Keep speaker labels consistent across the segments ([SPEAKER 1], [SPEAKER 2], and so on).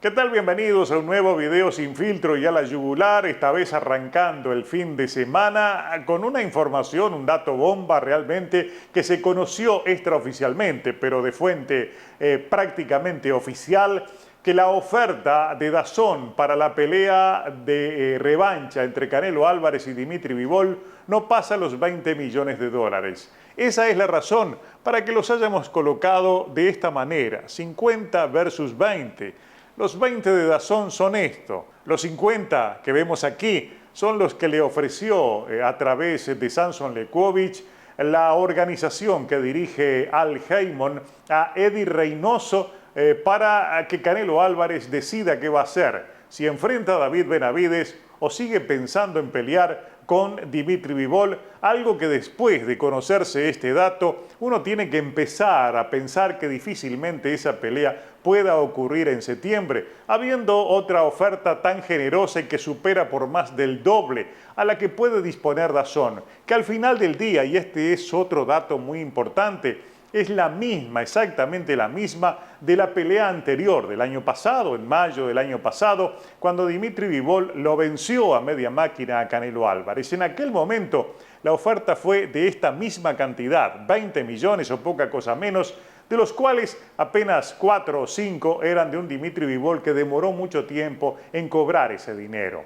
[SPEAKER 1] ¿Qué tal? Bienvenidos a un nuevo video sin filtro y a la yugular, esta vez arrancando el fin de semana con una información, un dato bomba realmente que se conoció extraoficialmente, pero de fuente prácticamente oficial, que la oferta de DAZN para la pelea de revancha entre Canelo Álvarez y Dimitri Bivol no pasa los 20 millones de dólares. Esa es la razón para que los hayamos colocado de esta manera, 50 versus 20. Los 20 de DAZN son esto. Los 50 que vemos aquí son los que le ofreció a través de Samson Lekowicz la organización que dirige Al Haymon a Eddie Reynoso para que Canelo Álvarez decida qué va a hacer, si enfrenta a David Benavidez o sigue pensando en pelear con Dimitri Bivol, algo que después de conocerse este dato, uno tiene que empezar a pensar que difícilmente esa pelea pueda ocurrir en septiembre, habiendo otra oferta tan generosa y que supera por más del doble a la que puede disponer DAZN, que al final del día, y este es otro dato muy importante, es la misma, exactamente la misma de la pelea anterior del año pasado, en mayo del año pasado, cuando Dimitri Bivol lo venció a media máquina a Canelo Álvarez. En aquel momento la oferta fue de esta misma cantidad, 20 millones o poca cosa menos, de los cuales apenas 4 o 5 eran de un Dimitri Bivol que demoró mucho tiempo en cobrar ese dinero.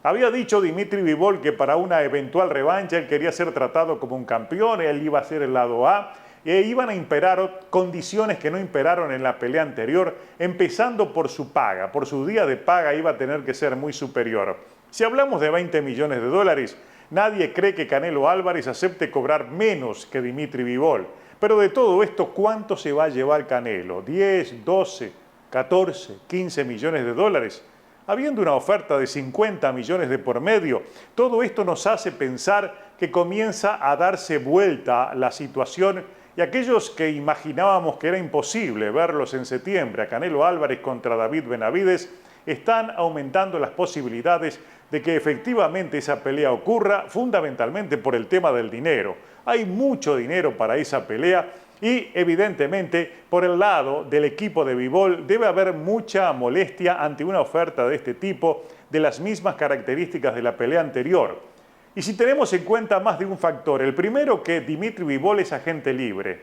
[SPEAKER 1] Había dicho Dimitri Bivol que para una eventual revancha él quería ser tratado como un campeón, él iba a ser el lado A, e iban a imperar condiciones que no imperaron en la pelea anterior, empezando por su paga. Por su día de paga iba a tener que ser muy superior. Si hablamos de 20 millones de dólares, nadie cree que Canelo Álvarez acepte cobrar menos que Dimitri Bivol. Pero de todo esto, ¿cuánto se va a llevar Canelo? ¿10, 12, 14, 15 millones de dólares? Habiendo una oferta de 50 millones de por medio, todo esto nos hace pensar que comienza a darse vuelta la situación y aquellos que imaginábamos que era imposible verlos en septiembre, a Canelo Álvarez contra David Benavidez, están aumentando las posibilidades de que efectivamente esa pelea ocurra, fundamentalmente por el tema del dinero. Hay mucho dinero para esa pelea y evidentemente por el lado del equipo de Bivol debe haber mucha molestia ante una oferta de este tipo de las mismas características de la pelea anterior. Y si tenemos en cuenta más de un factor, el primero que Dimitri Bivol es agente libre,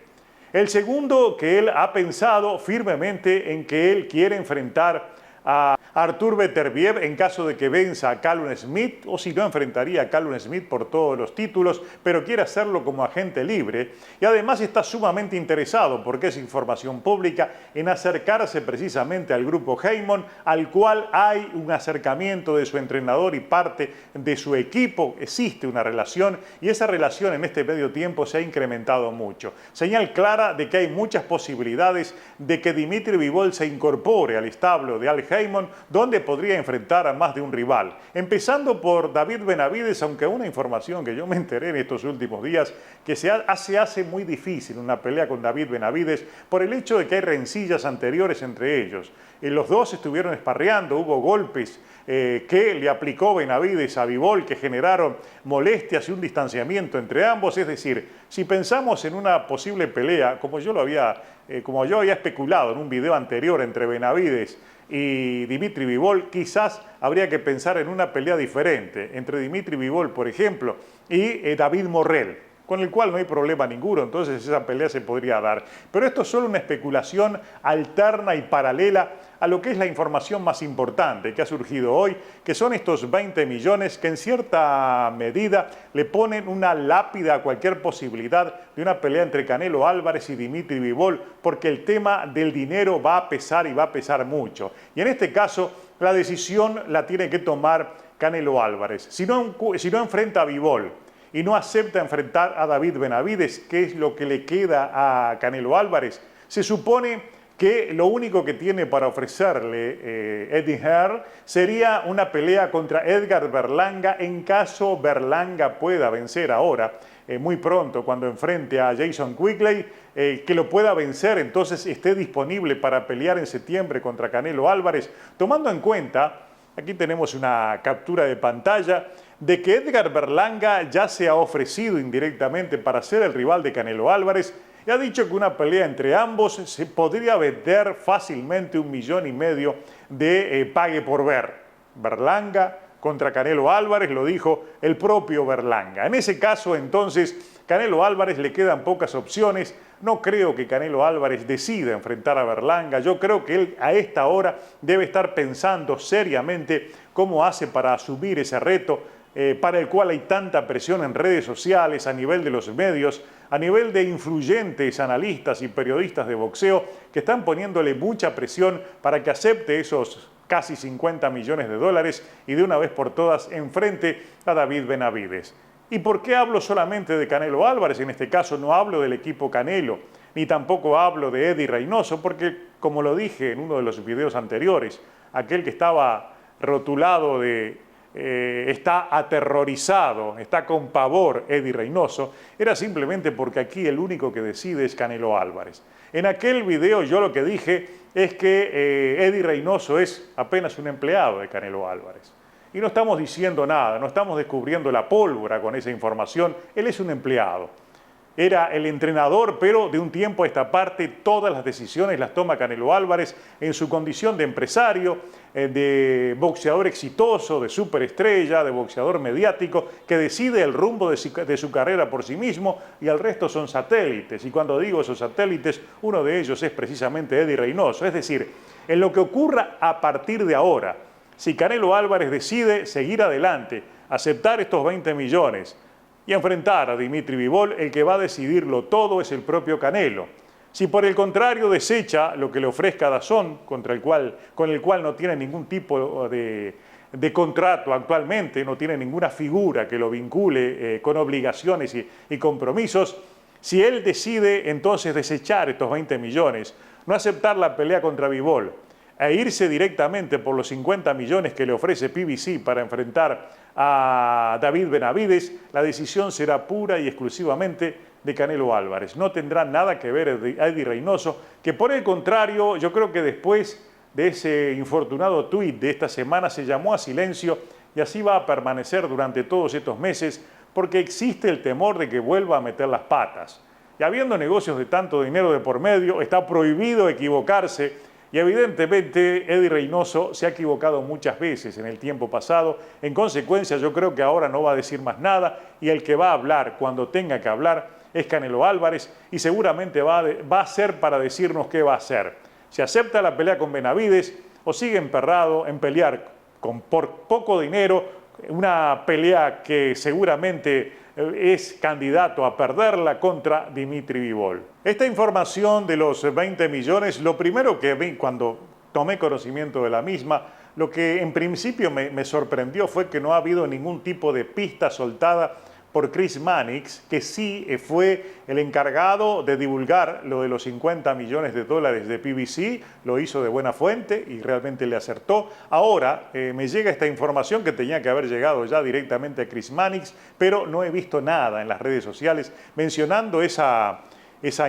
[SPEAKER 1] el segundo que él ha pensado firmemente en que él quiere enfrentar a Artur Beterbiev en caso de que venza a Callum Smith, o si no enfrentaría a Callum Smith por todos los títulos, pero quiere hacerlo como agente libre y además está sumamente interesado, porque es información pública, en acercarse precisamente al grupo Haymon, al cual hay un acercamiento de su entrenador y parte de su equipo, existe una relación y esa relación en este medio tiempo se ha incrementado mucho. Señal clara de que hay muchas posibilidades de que Dimitri Bivol se incorpore al establo de Al Haymon, donde podría enfrentar a más de un rival. Empezando por David Benavidez, aunque una información que yo me enteré en estos últimos días, que se hace muy difícil una pelea con David Benavidez por el hecho de que hay rencillas anteriores entre ellos. Los dos estuvieron esparreando, hubo golpes que le aplicó Benavidez a Bivol que generaron molestias y un distanciamiento entre ambos. Es decir, si pensamos en una posible pelea, como yo había especulado en un video anterior entre Benavidez y Dimitri Bivol, quizás habría que pensar en una pelea diferente entre Dimitri Bivol, por ejemplo, y David Morrell, con el cual no hay problema ninguno, entonces esa pelea se podría dar. Pero esto es solo una especulación alterna y paralela a lo que es la información más importante que ha surgido hoy, que son estos 20 millones que en cierta medida le ponen una lápida a cualquier posibilidad de una pelea entre Canelo Álvarez y Dimitri Bivol, porque el tema del dinero va a pesar y va a pesar mucho. Y en este caso, la decisión la tiene que tomar Canelo Álvarez. Si no enfrenta a Bivol y no acepta enfrentar a David Benavidez, que es lo que le queda a Canelo Álvarez, se supone que lo único que tiene para ofrecerle Eddie Hearn sería una pelea contra Edgar Berlanga en caso Berlanga pueda vencer ahora, muy pronto, cuando enfrente a Jason Quigley, que lo pueda vencer, entonces esté disponible para pelear en septiembre contra Canelo Álvarez, tomando en cuenta, aquí tenemos una captura de pantalla, de que Edgar Berlanga ya se ha ofrecido indirectamente para ser el rival de Canelo Álvarez y ha dicho que una pelea entre ambos se podría vender fácilmente 1,5 millones de pague por ver. Berlanga contra Canelo Álvarez, lo dijo el propio Berlanga. En ese caso, entonces, Canelo Álvarez le quedan pocas opciones. No creo que Canelo Álvarez decida enfrentar a Berlanga. Yo creo que él a esta hora debe estar pensando seriamente cómo hace para asumir ese reto para el cual hay tanta presión en redes sociales, a nivel de los medios, a nivel de influyentes analistas y periodistas de boxeo que están poniéndole mucha presión para que acepte esos casi 50 millones de dólares y de una vez por todas enfrente a David Benavidez. ¿Y por qué hablo solamente de Canelo Álvarez? En este caso no hablo del equipo Canelo, ni tampoco hablo de Eddie Reynoso, porque como lo dije en uno de los videos anteriores, aquel que estaba rotulado de está aterrorizado, está con pavor Eddie Reynoso, era simplemente porque aquí el único que decide es Canelo Álvarez. En aquel video yo lo que dije es que Eddie Reynoso es apenas un empleado de Canelo Álvarez. Y no estamos diciendo nada, no estamos descubriendo la pólvora con esa información, él es un empleado. Era el entrenador, pero de un tiempo a esta parte todas las decisiones las toma Canelo Álvarez en su condición de empresario, de boxeador exitoso, de superestrella, de boxeador mediático, que decide el rumbo de su carrera por sí mismo y el resto son satélites. Y cuando digo esos satélites, uno de ellos es precisamente Eddie Reynoso. Es decir, en lo que ocurra a partir de ahora, si Canelo Álvarez decide seguir adelante, aceptar estos 20 millones, y enfrentar a Dimitri Bivol, el que va a decidirlo todo es el propio Canelo. Si por el contrario desecha lo que le ofrezca DAZN, con el cual no tiene ningún tipo de contrato actualmente, no tiene ninguna figura que lo vincule con obligaciones y compromisos, si él decide entonces desechar estos 20 millones, no aceptar la pelea contra Bivol, e irse directamente por los 50 millones que le ofrece PBC para enfrentar a David Benavidez, la decisión será pura y exclusivamente de Canelo Álvarez. No tendrá nada que ver Eddie Reynoso, que por el contrario, yo creo que después de ese infortunado tuit de esta semana se llamó a silencio y así va a permanecer durante todos estos meses porque existe el temor de que vuelva a meter las patas. Y habiendo negocios de tanto dinero de por medio, está prohibido equivocarse. Y evidentemente Eddie Reynoso se ha equivocado muchas veces en el tiempo pasado. En consecuencia, yo creo que ahora no va a decir más nada y el que va a hablar cuando tenga que hablar es Canelo Álvarez y seguramente va a ser para decirnos qué va a hacer. Si acepta la pelea con Benavidez o sigue emperrado en pelear por poco dinero, una pelea que seguramente es candidato a perderla contra Dimitri Bivol. Esta información de los 20 millones, lo primero que vi cuando tomé conocimiento de la misma, lo que en principio me sorprendió fue que no ha habido ningún tipo de pista soltada por Chris Mannix, que sí fue el encargado de divulgar lo de los 50 millones de dólares de PBC, lo hizo de buena fuente y realmente le acertó. Ahora me llega esta información que tenía que haber llegado ya directamente a Chris Mannix, pero no he visto nada en las redes sociales mencionando esa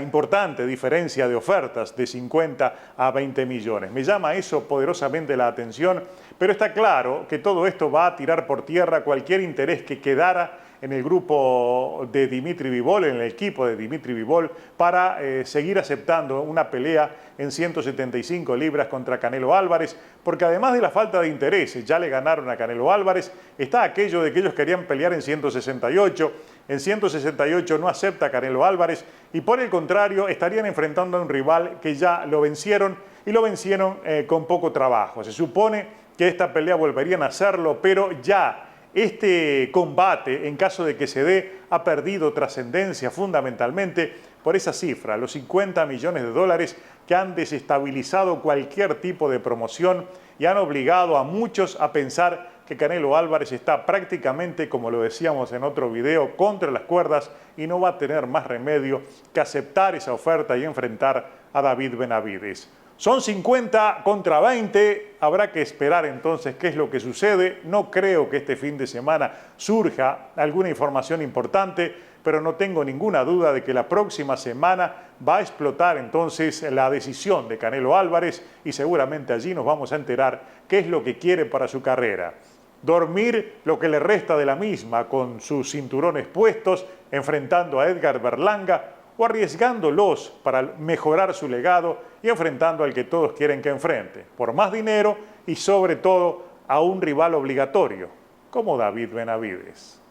[SPEAKER 1] importante diferencia de ofertas de 50 a 20 millones. Me llama eso poderosamente la atención, pero está claro que todo esto va a tirar por tierra cualquier interés que quedara en el grupo de Dimitri Bivol, en el equipo de Dimitri Bivol, para seguir aceptando una pelea en 175 libras contra Canelo Álvarez, porque además de la falta de interés, ya le ganaron a Canelo Álvarez, está aquello de que ellos querían pelear en 168, en 168 no acepta Canelo Álvarez, y por el contrario estarían enfrentando a un rival que ya lo vencieron, y lo vencieron con poco trabajo. Se supone que esta pelea volverían a hacerlo, pero ya este combate, en caso de que se dé, ha perdido trascendencia fundamentalmente por esa cifra, los 50 millones de dólares que han desestabilizado cualquier tipo de promoción y han obligado a muchos a pensar que Canelo Álvarez está prácticamente, como lo decíamos en otro video, contra las cuerdas y no va a tener más remedio que aceptar esa oferta y enfrentar a David Benavidez. Son 50 contra 20, habrá que esperar entonces qué es lo que sucede. No creo que este fin de semana surja alguna información importante, pero no tengo ninguna duda de que la próxima semana va a explotar entonces la decisión de Canelo Álvarez y seguramente allí nos vamos a enterar qué es lo que quiere para su carrera. Dormir lo que le resta de la misma con sus cinturones puestos, enfrentando a Edgar Berlanga, o arriesgándolos para mejorar su legado y enfrentando al que todos quieren que enfrente, por más dinero y sobre todo a un rival obligatorio, como David Benavides.